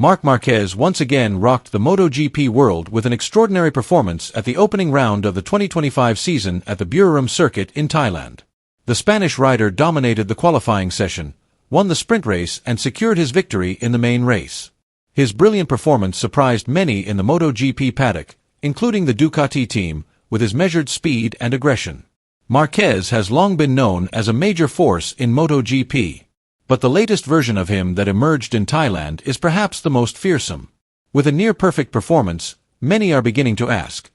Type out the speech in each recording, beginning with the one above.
Marc Marquez once again rocked the Motogp world with an extraordinary performance at the opening round of the 2025 season at the Buriram Circuit in Thailand. The Spanish rider dominated the qualifying session, won the sprint race and secured his victory in the main race. His brilliant performance surprised many in the Motogp paddock, including the Ducati team, with his measured speed and aggression. Marquez has long been known as a major force in Motogp. But the latest version of him that emerged in Thailand is perhaps the most fearsome. With a near-perfect performance, many are beginning to ask,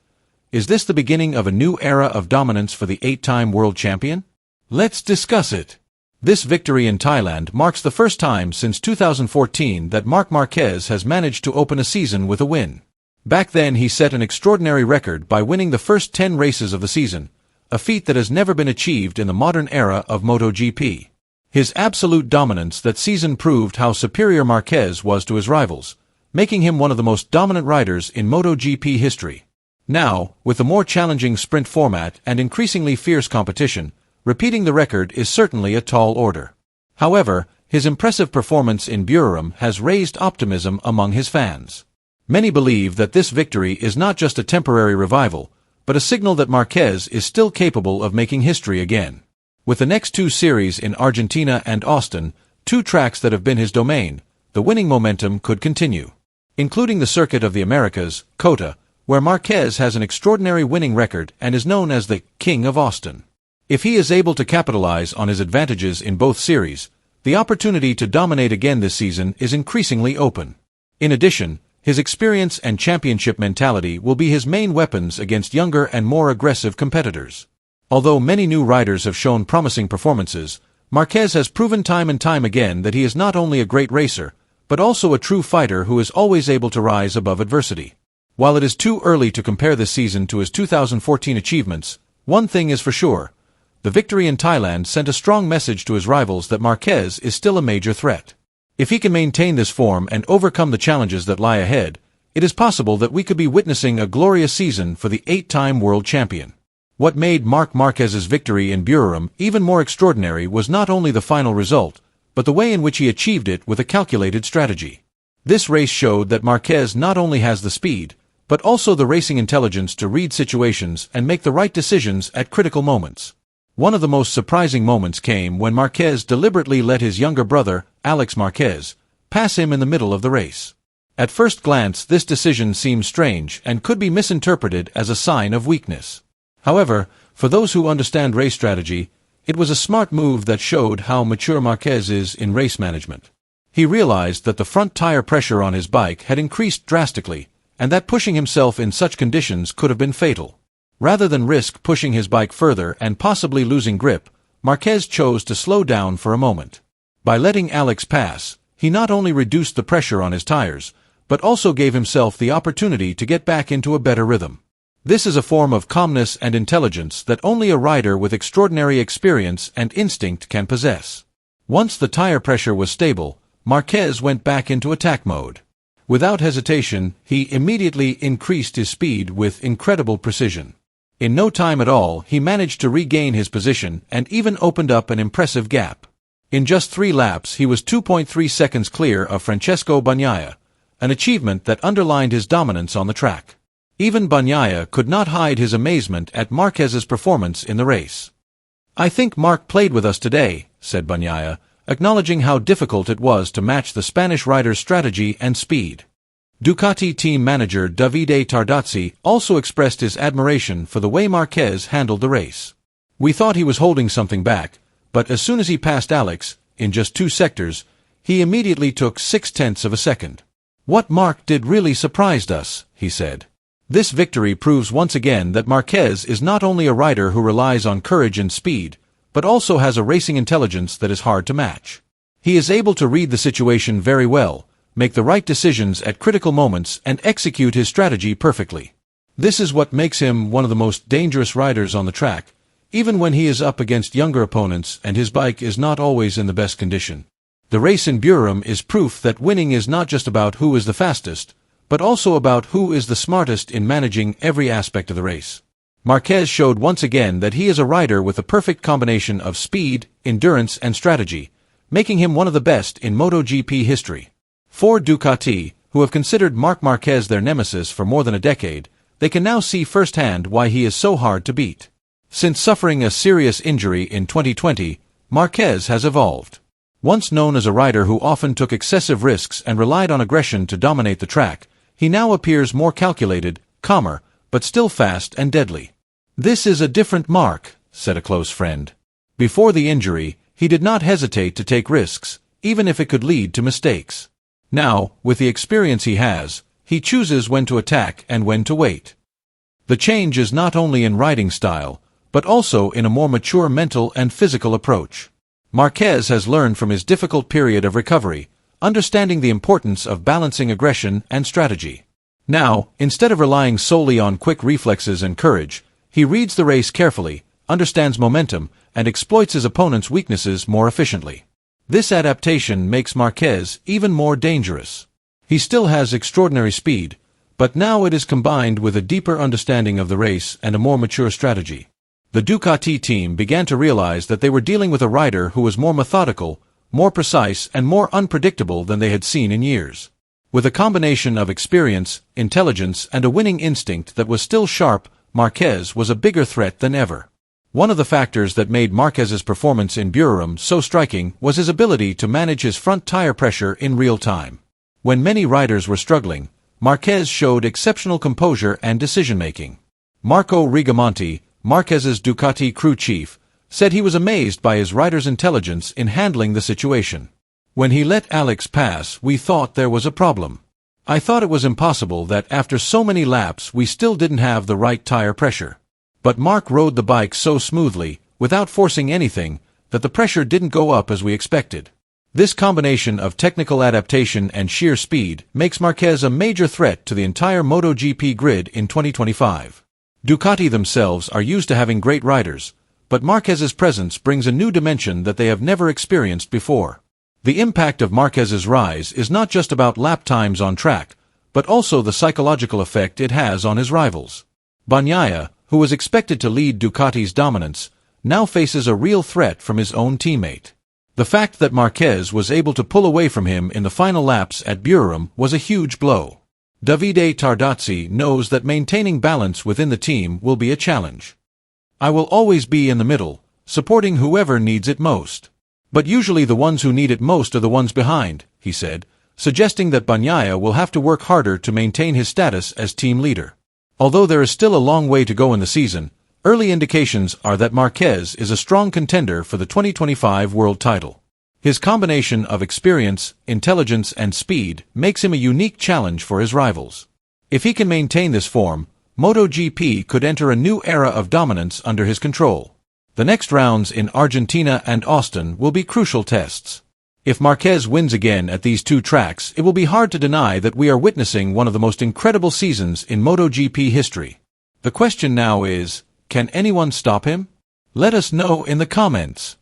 is this the beginning of a new era of dominance for the 8-time world champion? Let's discuss it. This victory in Thailand marks the first time since 2014 that Marc Marquez has managed to open a season with a win. Back then he set an extraordinary record by winning the first 10 races of the season, a feat that has never been achieved in the modern era of MotoGP. His absolute dominance that season proved how superior Marquez was to his rivals, making him one of the most dominant riders in MotoGP history. Now, with the more challenging sprint format and increasingly fierce competition, repeating the record is certainly a tall order. However, his impressive performance in Buriram has raised optimism among his fans. Many believe that this victory is not just a temporary revival, but a signal that Marquez is still capable of making history again. With the next 2 series in Argentina and Austin, 2 tracks that have been his domain, the winning momentum could continue. Including the Circuit of the Americas, COTA, where Marquez has an extraordinary winning record and is known as the King of Austin. If he is able to capitalize on his advantages in both series, the opportunity to dominate again this season is increasingly open. In addition, his experience and championship mentality will be his main weapons against younger and more aggressive competitors. Although many new riders have shown promising performances, Marquez has proven time and time again that he is not only a great racer, but also a true fighter who is always able to rise above adversity. While it is too early to compare this season to his 2014 achievements, one thing is for sure. The victory in Thailand sent a strong message to his rivals that Marquez is still a major threat. If he can maintain this form and overcome the challenges that lie ahead, it is possible that we could be witnessing a glorious season for the 8-time world champion. What made Marc Marquez's victory in Buriram even more extraordinary was not only the final result, but the way in which he achieved it with a calculated strategy. This race showed that Marquez not only has the speed, but also the racing intelligence to read situations and make the right decisions at critical moments. One of the most surprising moments came when Marquez deliberately let his younger brother, Alex Marquez, pass him in the middle of the race. At first glance, this decision seemed strange and could be misinterpreted as a sign of weakness. However, for those who understand race strategy, it was a smart move that showed how mature Marquez is in race management. He realized that the front tire pressure on his bike had increased drastically, and that pushing himself in such conditions could have been fatal. Rather than risk pushing his bike further and possibly losing grip, Marquez chose to slow down for a moment. By letting Alex pass, he not only reduced the pressure on his tires, but also gave himself the opportunity to get back into a better rhythm. This is a form of calmness and intelligence that only a rider with extraordinary experience and instinct can possess. Once the tire pressure was stable, Marquez went back into attack mode. Without hesitation, he immediately increased his speed with incredible precision. In no time at all, he managed to regain his position and even opened up an impressive gap. In just 3 laps, he was 2.3 seconds clear of Francesco Bagnaia, an achievement that underlined his dominance on the track. Even Bagnaia could not hide his amazement at Marquez's performance in the race. "I think Marc played with us today," said Bagnaia, acknowledging how difficult it was to match the Spanish rider's strategy and speed. Ducati team manager Davide Tardozzi also expressed his admiration for the way Marquez handled the race. "We thought he was holding something back, but as soon as he passed Alex, in just 2 sectors, he immediately took 0.6 of a second. What Marc did really surprised us," he said. This victory proves once again that Marquez is not only a rider who relies on courage and speed, but also has a racing intelligence that is hard to match. He is able to read the situation very well, make the right decisions at critical moments and execute his strategy perfectly. This is what makes him one of the most dangerous riders on the track, even when he is up against younger opponents and his bike is not always in the best condition. The race in Buriram is proof that winning is not just about who is the fastest, but also about who is the smartest in managing every aspect of the race. Marquez showed once again that he is a rider with a perfect combination of speed, endurance and strategy, making him one of the best in MotoGP history. For Ducati, who have considered Marc Marquez their nemesis for more than a decade, they can now see firsthand why he is so hard to beat. Since suffering a serious injury in 2020, Marquez has evolved. Once known as a rider who often took excessive risks and relied on aggression to dominate the track, he now appears more calculated, calmer, but still fast and deadly. "This is a different Marc," said a close friend. Before the injury, he did not hesitate to take risks, even if it could lead to mistakes. Now, with the experience he has, he chooses when to attack and when to wait. The change is not only in riding style, but also in a more mature mental and physical approach. Marquez has learned from his difficult period of recovery, understanding the importance of balancing aggression and strategy. Now, instead of relying solely on quick reflexes and courage, he reads the race carefully, understands momentum, and exploits his opponent's weaknesses more efficiently. This adaptation makes Marquez even more dangerous. He still has extraordinary speed, but now it is combined with a deeper understanding of the race and a more mature strategy. The Ducati team began to realize that they were dealing with a rider who was more methodical, more precise, and more unpredictable than they had seen in years. With a combination of experience, intelligence, and a winning instinct that was still sharp, Marquez was a bigger threat than ever. One of the factors that made Marquez's performance in Buriram so striking was his ability to manage his front tire pressure in real time. When many riders were struggling, Marquez showed exceptional composure and decision-making. Marco Rigamonti, Marquez's Ducati crew chief, said he was amazed by his rider's intelligence in handling the situation. "When he let Alex pass, we thought there was a problem. I thought it was impossible that after so many laps we still didn't have the right tire pressure. But Marc rode the bike so smoothly, without forcing anything, that the pressure didn't go up as we expected." This combination of technical adaptation and sheer speed makes Marquez a major threat to the entire Motogp grid in 2025. Ducati themselves are used to having great riders, but Marquez's presence brings a new dimension that they have never experienced before. The impact of Marquez's rise is not just about lap times on track, but also the psychological effect it has on his rivals. Bagnaia, who was expected to lead Ducati's dominance, now faces a real threat from his own teammate. The fact that Marquez was able to pull away from him in the final laps at Buriram was a huge blow. Davide Tardozzi knows that maintaining balance within the team will be a challenge. "I will always be in the middle, supporting whoever needs it most. But usually the ones who need it most are the ones behind," he said, suggesting that Bagnaia will have to work harder to maintain his status as team leader. Although there is still a long way to go in the season, early indications are that Marquez is a strong contender for the 2025 world title. His combination of experience, intelligence, and speed makes him a unique challenge for his rivals. If he can maintain this form, Motogp could enter a new era of dominance under his control. The next rounds in Argentina and Austin will be crucial tests. If Marquez wins again at these two tracks, it will be hard to deny that we are witnessing one of the most incredible seasons in Motogp history. The question now is, can anyone stop him? Let us know in the comments.